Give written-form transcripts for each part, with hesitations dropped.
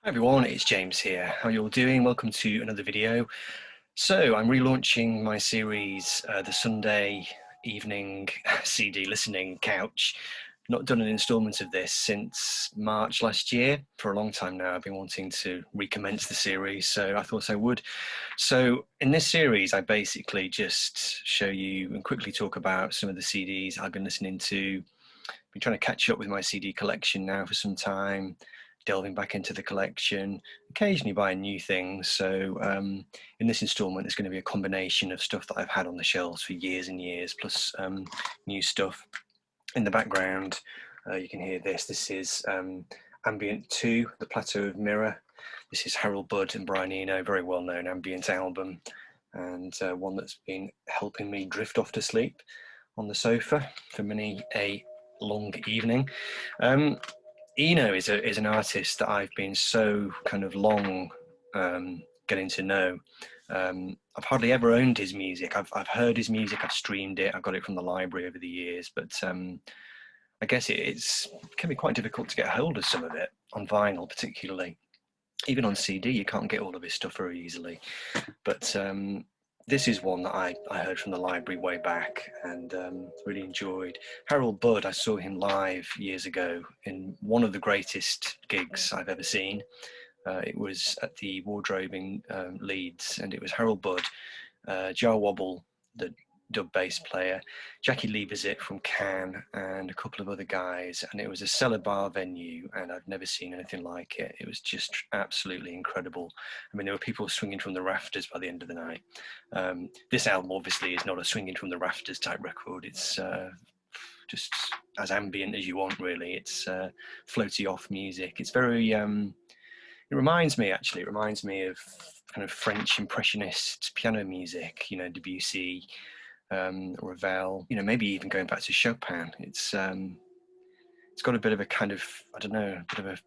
Hi everyone, it's James here. How are you all doing? Welcome to another video. So I'm relaunching my series, the Sunday evening CD listening couch. Not done an instalment of this since March last year. For a long time now I've been wanting to recommence the series, so I thought I would. So in this series I basically just show you and quickly talk about some of the CDs I've been listening to. Been trying to catch up with my CD collection now for some time, delving back into the collection, occasionally buying new things. So in this instalment, there's going to be a combination of stuff that I've had on the shelves for years and years, plus new stuff. In the background, you can hear this. This is Ambient 2, The Plateau of Mirror. This is Harold Budd and Brian Eno, very well-known ambient album, and one that's been helping me drift off to sleep on the sofa for many a long evening. Eno is an artist that I've been so kind of long getting to know. I've hardly ever owned his music. I've heard his music, I've streamed it, I've got it from the library over the years, but I guess it can be quite difficult to get hold of some of it on vinyl, particularly. Even on CD, you can't get all of his stuff very easily. But this is one that I heard from the library way back and really enjoyed. Harold Budd, I saw him live years ago in one of the greatest gigs I've ever seen. It was at the Wardrobe in Leeds, and it was Harold Budd, Jar Wobble, the dub bass player, Jackie Lieberzit from Cannes, and a couple of other guys, and it was a cellar bar venue, and I've never seen anything like it. It was just absolutely incredible. I mean, there were people swinging from the rafters by the end of the night. This album obviously is not a swinging from the rafters type record. It's just as ambient as you want, really. It's floaty off music. It's very it reminds me of kind of French impressionist piano music, you know, Debussy, Ravel, you know, maybe even going back to Chopin. It's got a bit of a kind of, I don't know, a bit of a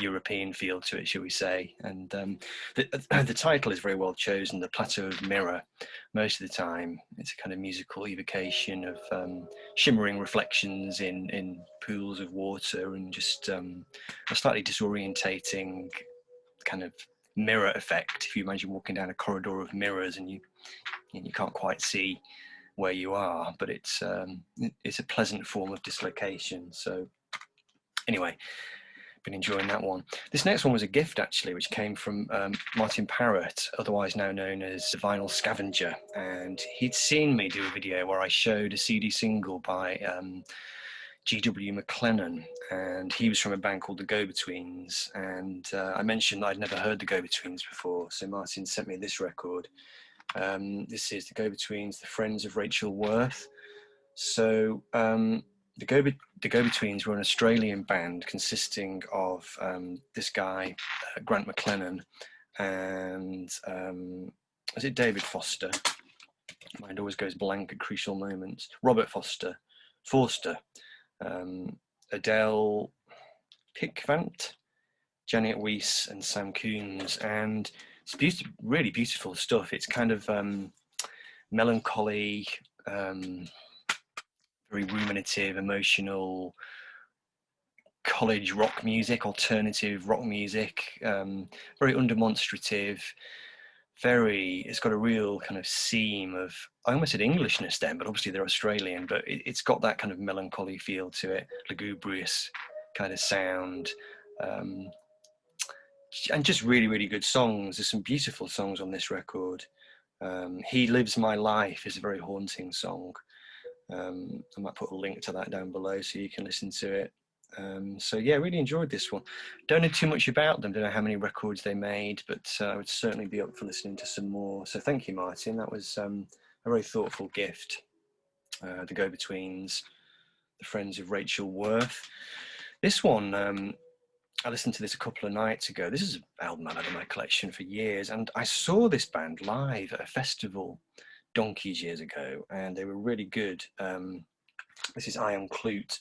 European feel to it, shall we say. And the title is very well chosen, The Plateau of Mirror. Most of the time it's a kind of musical evocation of shimmering reflections in pools of water, and just a slightly disorientating kind of mirror effect. If you imagine walking down a corridor of mirrors and you can't quite see where you are, but it's a pleasant form of dislocation. So anyway, been enjoying that one. This next one was a gift actually, which came from Martin Parrott, otherwise now known as Vinyl Scavenger, and he'd seen me do a video where I showed a CD single by G.W. McLennan, and he was from a band called the Gobetweens, and I mentioned that I'd never heard the Gobetweens before, so Martin sent me this record. This is the Gobetweens, the Friends of Rachel Worth. So the Gobetweens were an Australian band consisting of this guy, Grant McLennan, and is it David Foster? Mind always goes blank at crucial moments. Robert Forster, Adele Pickvant, Janet Weiss, and Sam Coons, and it's really beautiful stuff. It's kind of melancholy, very ruminative, emotional college rock music, alternative rock music, very undemonstrative. It's got a real kind of seam of, I almost said Englishness then, but obviously they're Australian, but it's got that kind of melancholy feel to it, lugubrious kind of sound, and just really, really good songs. There's some beautiful songs on this record. He Lives My Life is a very haunting song. I might put a link to that down below so you can listen to it. So yeah, really enjoyed this one. Don't know too much about them, don't know how many records they made, but I would certainly be up for listening to some more. So thank you, Martin. That was a very thoughtful gift. The Go-Betweens, the Friends of Rachel Worth. This one, I listened to this a couple of nights ago. This is an album I've had in my collection for years, and I saw this band live at a festival donkeys years ago, and they were really good. This is Ironclute,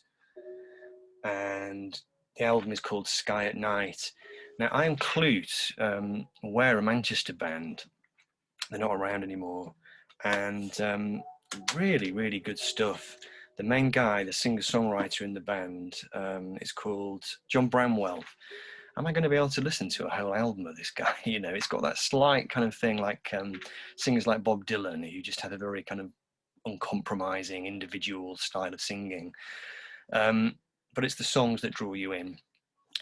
and the album is called Sky at Night. Now, Ironclute were a Manchester band. They're not around anymore, and really, really good stuff. The main guy, the singer-songwriter in the band, is called John Bramwell, am I going to be able to listen to a whole album of this guy? You know, it's got that slight kind of thing like singers like Bob Dylan, who just have a very kind of uncompromising individual style of singing. But it's the songs that draw you in.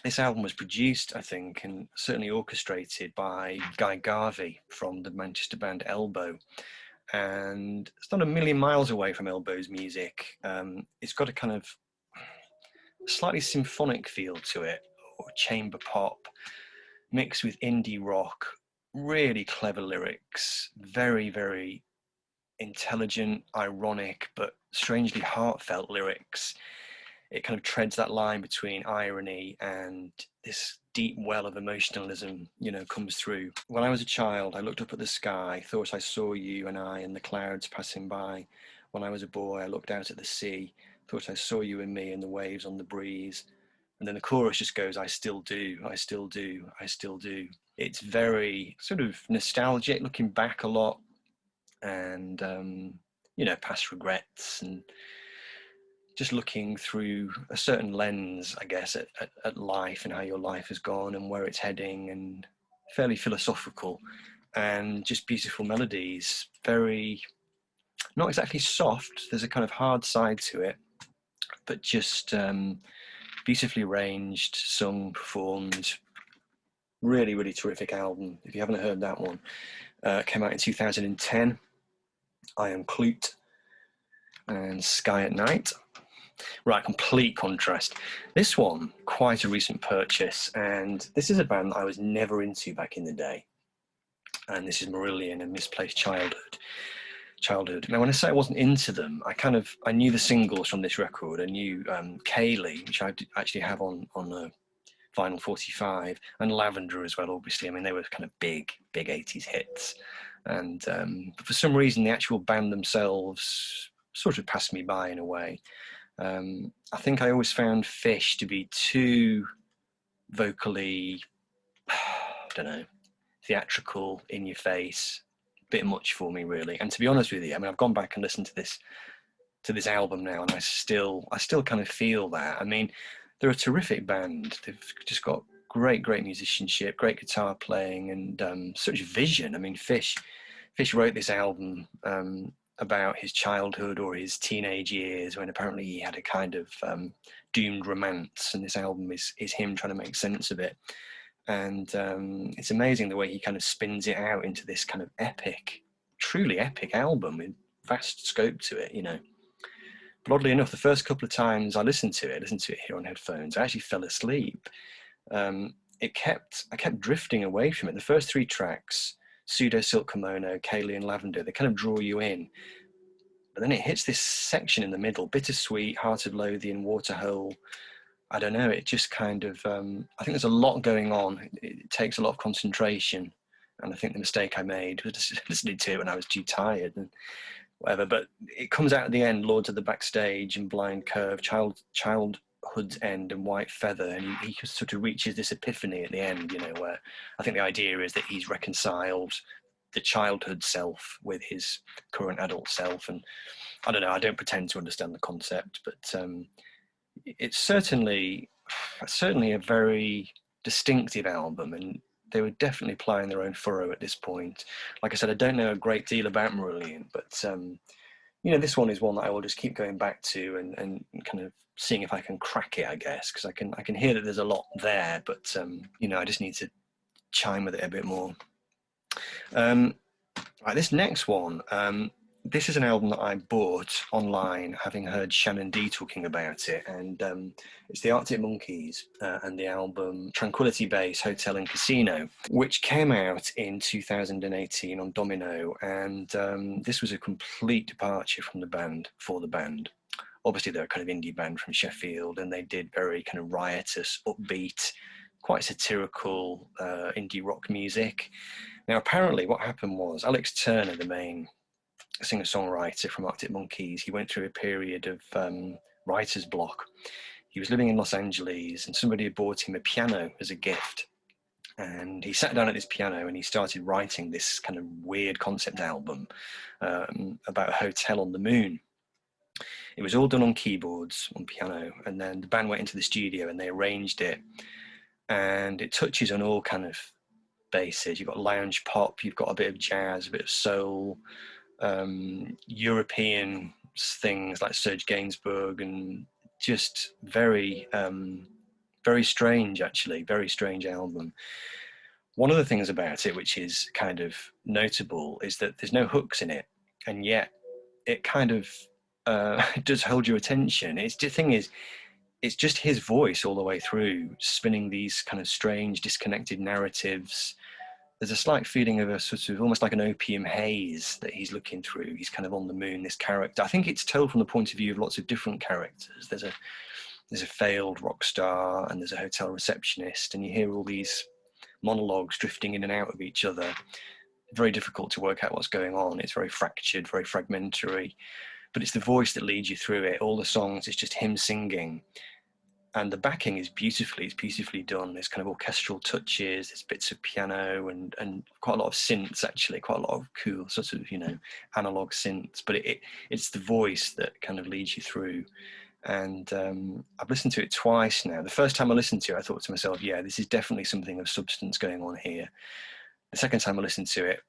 This album was produced, I think, and certainly orchestrated by Guy Garvey from the Manchester band Elbow. And it's not a million miles away from Elbow's music. It's got a kind of slightly symphonic feel to it, or chamber pop, mixed with indie rock, really clever lyrics, very, very intelligent, ironic, but strangely heartfelt lyrics. It kind of treads that line between irony and this deep well of emotionalism, you know, comes through. When I was a child, I looked up at the sky, thought I saw you and I and the clouds passing by. When I was a boy, I looked out at the sea, thought I saw you and me and the waves on the breeze. And then the chorus just goes, I still do, I still do, I still do. It's very sort of nostalgic, looking back a lot, and, you know, past regrets, and just looking through a certain lens, I guess, at life and how your life has gone and where it's heading, and fairly philosophical, and just beautiful melodies. Very, not exactly soft, there's a kind of hard side to it, but just beautifully arranged, sung, performed. Really, really terrific album. If you haven't heard that one, came out in 2010. Ironclute and Sky at Night. Right, complete contrast. This one, quite a recent purchase, and this is a band that I was never into back in the day. And this is Marillion and Misplaced Childhood. Now, when I say I wasn't into them, I knew the singles from this record. I knew Kaylee, which I actually have on a vinyl 45, and Lavender as well, obviously. I mean, they were kind of big 80s hits. And for some reason, the actual band themselves sort of passed me by in a way. I think I always found Fish to be too vocally, I don't know, theatrical, in your face, a bit much for me, really. And to be honest with you, I mean, I've gone back and listened to this album now, and I still kind of feel that. I mean, they're a terrific band. They've just got great musicianship, great guitar playing, and such vision. I mean, Fish wrote this album about his childhood or his teenage years, when apparently he had a kind of doomed romance, and this album is him trying to make sense of it. And it's amazing the way he kind of spins it out into this kind of epic, truly epic album with vast scope to it, you know. But oddly enough, the first couple of times I listened to it here on headphones, I actually fell asleep. I kept drifting away from it. The first three tracks, Pseudo Silk Kimono, Kaylee and Lavender, they kind of draw you in. But then it hits this section in the middle, Bittersweet, Heart of Lothian, Waterhole. I don't know, it just kind of, I think there's a lot going on. It takes a lot of concentration. And I think the mistake I made was listening to it when I was too tired and whatever. But it comes out at the end, Lords of the Backstage and Blind Curve, Childhood's End and White Feather. And he sort of reaches this epiphany at the end, you know, where I think the idea is that he's reconciled the childhood self with his current adult self. And I don't know, I don't pretend to understand the concept, but it's certainly a very distinctive album, and they were definitely plying their own furrow at this point. Like I said, I don't know a great deal about Marillion, but you know, this one is one that I will just keep going back to and kind of seeing if I can crack it, I guess, because I can hear that there's a lot there, but you know, I just need to chime with it a bit more. Right, this next one, this is an album that I bought online, having heard Shannon D talking about it, and it's the Arctic Monkeys and the album Tranquility Base Hotel and Casino, which came out in 2018 on Domino, and this was a complete departure from the band, for the band. Obviously, they're a kind of indie band from Sheffield, and they did very kind of riotous, upbeat, quite satirical indie rock music. Now, apparently what happened was Alex Turner, the main singer-songwriter from Arctic Monkeys, he went through a period of writer's block. He was living in Los Angeles, and somebody had bought him a piano as a gift. And he sat down at his piano and he started writing this kind of weird concept album about a hotel on the moon. It was all done on keyboards, on piano, and then the band went into the studio and they arranged it and it touches on all kind of bases. You've got lounge pop, you've got a bit of jazz, a bit of soul, European things like Serge Gainsbourg, and just very, very strange, actually, very strange album. One of the things about it, which is kind of notable, is that there's no hooks in it, and yet it kind of does hold your attention. It's the thing is, it's just his voice all the way through, spinning these kind of strange, disconnected narratives. There's a slight feeling of a sort of almost like an opium haze that he's looking through. He's kind of on the moon, this character. I think it's told from the point of view of lots of different characters. There's a failed rock star, and there's a hotel receptionist, and you hear all these monologues drifting in and out of each other. Very difficult to work out what's going on. It's very fractured, very fragmentary, but it's the voice that leads you through it. All the songs, it's just him singing. And the backing is it's beautifully done. There's kind of orchestral touches, there's bits of piano and quite a lot of synths, actually, quite a lot of cool sort of, analog synths. But it's the voice that kind of leads you through. And I've listened to it twice now. The first time I listened to it, I thought to myself, yeah, this is definitely something of substance going on here. The second time I listened to it,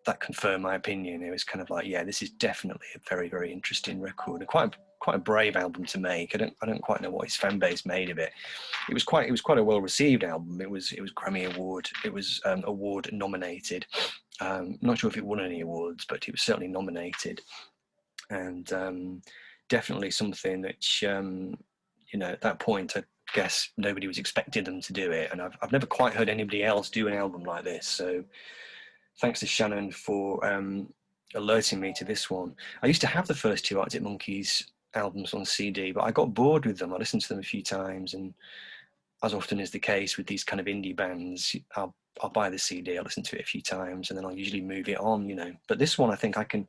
that confirmed my opinion. It was kind of like, yeah, this is definitely a very, very interesting record, and quite a brave album to make. I don't quite know what his fan base made of it. It was quite a well received album. It was Grammy Award. It was award nominated. Not sure if it won any awards, but it was certainly nominated, and definitely something that at that point, I guess nobody was expecting them to do it, and I've never quite heard anybody else do an album like this. So thanks to Shannon for alerting me to this one. I used to have the first two Arctic Monkeys albums on CD, but I got bored with them. I listened to them a few times, and as often is the case with these kind of indie bands, I'll buy the CD, I'll listen to it a few times, and then I'll usually move it on, But this one, I think I can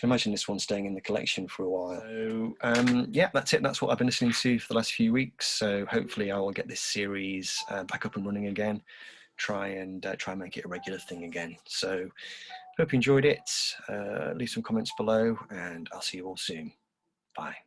imagine this one staying in the collection for a while. So yeah, that's it. That's what I've been listening to for the last few weeks. So hopefully I will get this series back up and running again. Try and make it a regular thing again. So hope you enjoyed it. Leave some comments below, and I'll see you all soon. Bye.